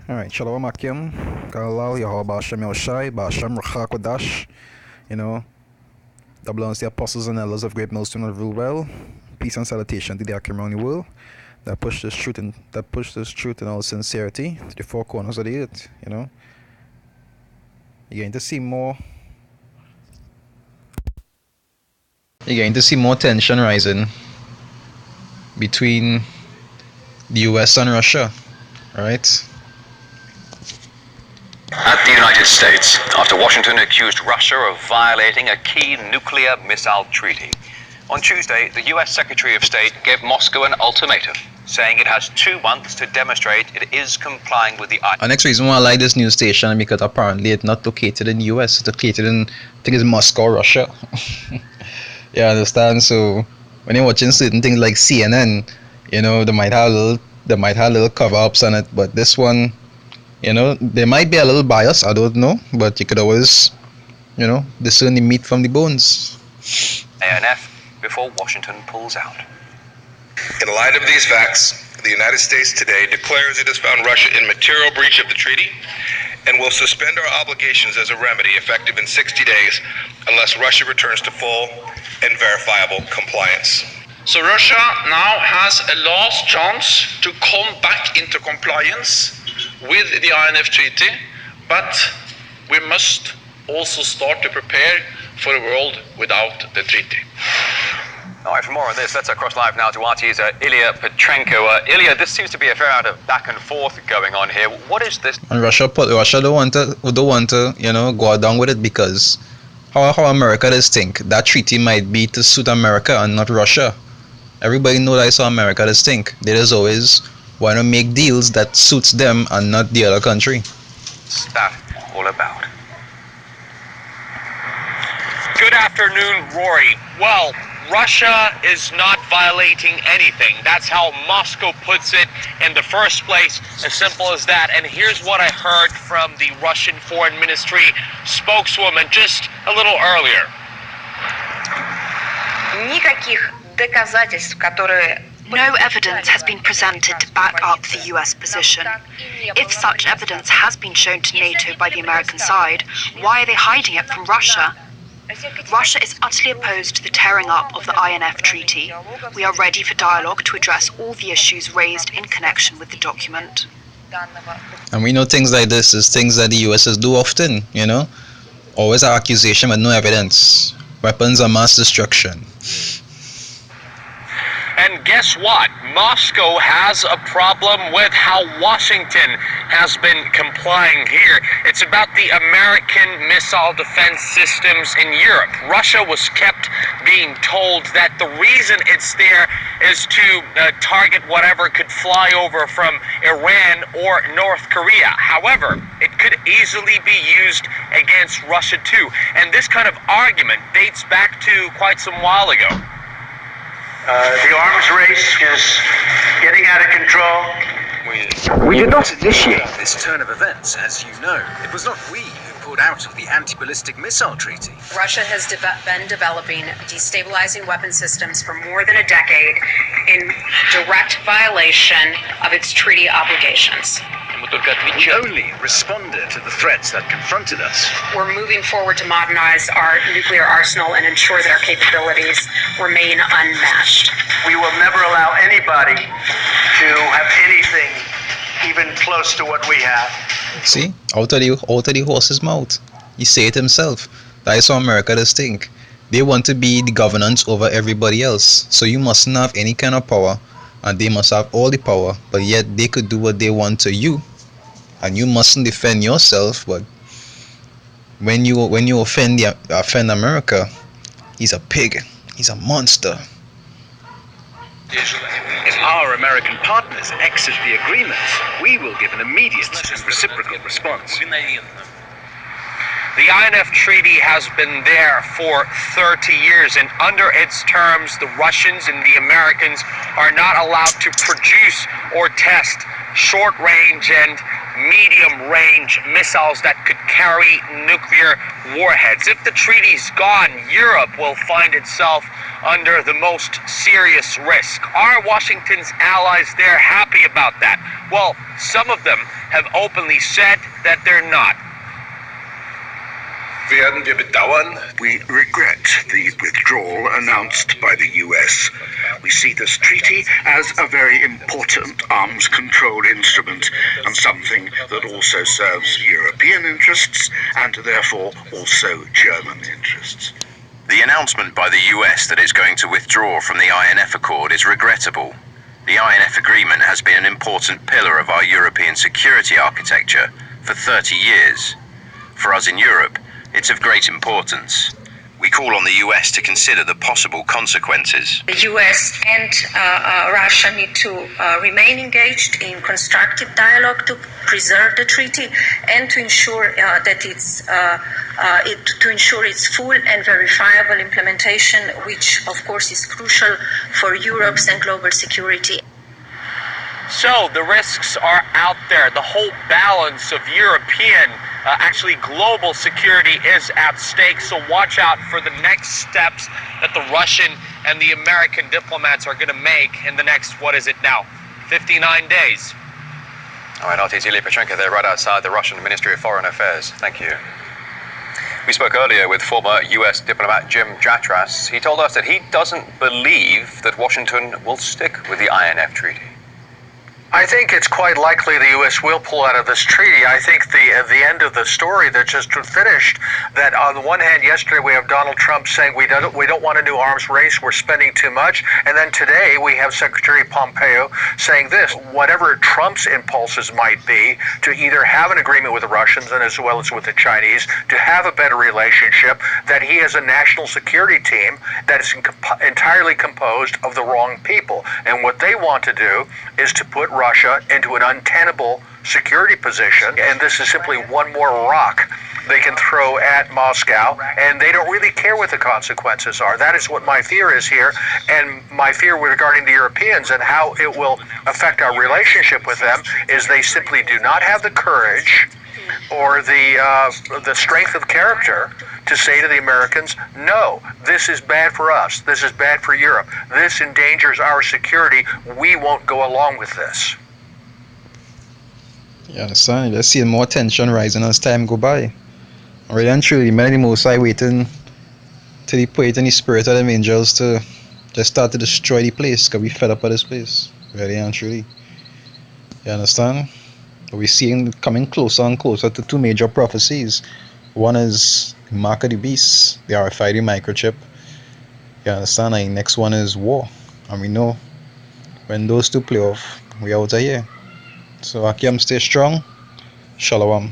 Alright, Shalom Akim, Kalal, Yahweh Hashem Yoshai, Bashem Rachakodash, you know, double honors the apostles and elders of Great Millstone of Rule Well. Peace and salutation to the Akim world that push this truth in all sincerity to the four corners of the earth, you know. You're going to see more tension rising between the US and Russia, right? At the United States, after Washington accused Russia of violating a key nuclear missile treaty. On Tuesday, the US Secretary of State gave Moscow an ultimatum, saying it has 2 months to demonstrate it is complying with the... The next reason why I like this news station, because apparently it's not located in the US, it's located in, I think it's Moscow, Russia. You understand? So when you're watching certain things like CNN, you know, they might have little cover-ups on it, but this one, you know, there might be a little bias, I don't know, but you could always, you know, discern the meat from the bones. ANF before Washington pulls out. In light of these facts, the United States today declares it has found Russia in material breach of the treaty and will suspend our obligations as a remedy effective in 60 days unless Russia returns to full and verifiable compliance. So Russia now has a last chance to come back into compliance with the INF treaty, but we must also start to prepare for a world without the treaty. All right, for more on this, let's cross live now to RT's Ilya Petrenko. Ilya, this seems to be a fair amount of back and forth going on here. What is this? And Russia don't want to, you know, go down with it because how America does think that treaty might be to suit America and not Russia. Everybody know that's how America does think. They just always want to make deals that suits them and not the other country. What's that all about? Good afternoon, Rory. Well, Russia is not violating anything. That's how Moscow puts it in the first place, as simple as that. And here's what I heard from the Russian Foreign Ministry spokeswoman just a little earlier. No evidence has been presented to back up the US position. If such evidence has been shown to NATO by the American side, why are they hiding it from Russia? Russia is utterly opposed to the tearing up of the INF treaty. We are ready for dialogue to address all the issues raised in connection with the document. And we know things like this is things that the US do often, you know. Always an accusation with no evidence. Weapons of mass destruction. And guess what? Moscow has a problem with how Washington has been complying here. It's about the American missile defense systems in Europe. Russia was kept being told that the reason it's there is to target whatever could fly over from Iran or North Korea. However, it could easily be used against Russia too. And this kind of argument dates back to quite some while ago. The arms race is getting out of control. We did not initiate this turn of events, as you know. It was not we who pulled out of the anti-ballistic missile treaty. Russia has been developing destabilizing weapon systems for more than a decade in direct violation of its treaty obligations. We only responded to the threats that confronted us. We're moving forward to modernize our nuclear arsenal and ensure that our capabilities remain unmatched. We will never allow anybody to have anything even close to what we have. See? Out of the horse's mouth. He said it himself. That is how America does think. They want to be the governance over everybody else. So you mustn't have any kind of power. And they must have all the power. But yet they could do what they want to you. And you mustn't defend yourself. But when you offend America, he's a pig. He's a monster. If our American partners exit the agreement, we will give an immediate and reciprocal response. The INF treaty has been there for 30 years, and under its terms, the Russians and the Americans are not allowed to produce or test short-range and medium-range missiles that could carry nuclear warheads. If the treaty's gone, Europe will find itself under the most serious risk. Are Washington's allies there happy about that? Well, some of them have openly said that they're not. We regret the withdrawal announced by the US. We see this treaty as a very important arms control instrument and something that also serves European interests and therefore also German interests. The announcement by the US that it's going to withdraw from the INF Accord is regrettable. The INF Agreement has been an important pillar of our European security architecture for 30 years. For us in Europe, it's of great importance. We call on the US to consider the possible consequences. The US and Russia need to remain engaged in constructive dialogue to preserve the treaty and to ensure that to ensure its full and verifiable implementation, which of course is crucial for Europe's and global security. So the risks are out there. The whole balance of European, actually global security is at stake. So watch out for the next steps that the Russian and the American diplomats are going to make in the next, 59 days. All right, RTC Lipashenko there right outside the Russian Ministry of Foreign Affairs. Thank you. We spoke earlier with former US diplomat Jim Jatras. He told us that he doesn't believe that Washington will stick with the INF Treaty. I think it's quite likely the U.S. will pull out of this treaty. I think the end of the story that just finished, that on the one hand, yesterday we have Donald Trump saying we don't want a new arms race, we're spending too much, and then today we have Secretary Pompeo saying this: whatever Trump's impulses might be to either have an agreement with the Russians and as well as with the Chinese, to have a better relationship, that he has a national security team that is entirely composed of the wrong people, and what they want to do is to put Russia into an untenable security position, and this is simply one more rock they can throw at Moscow, and they don't really care what the consequences are. That is what my fear is here, and my fear regarding the Europeans and how it will affect our relationship with them is they simply do not have the courage or the strength of character to say to the Americans, no, this is bad for us, this is bad for Europe, this endangers our security, we won't go along with this. You understand? You're seeing more tension rising as time go by. Really and truly, many of the Most High waiting till he put it in the spirit of them angels to just start to destroy the place, because we fed up with this place. Really and truly. You understand? We're seeing coming closer and closer to two major prophecies. One is Mark of the Beast, the RFID microchip. You understand? And the next one is war. And we know when those two play off, we out of here. So Akim, stay strong. Shalom.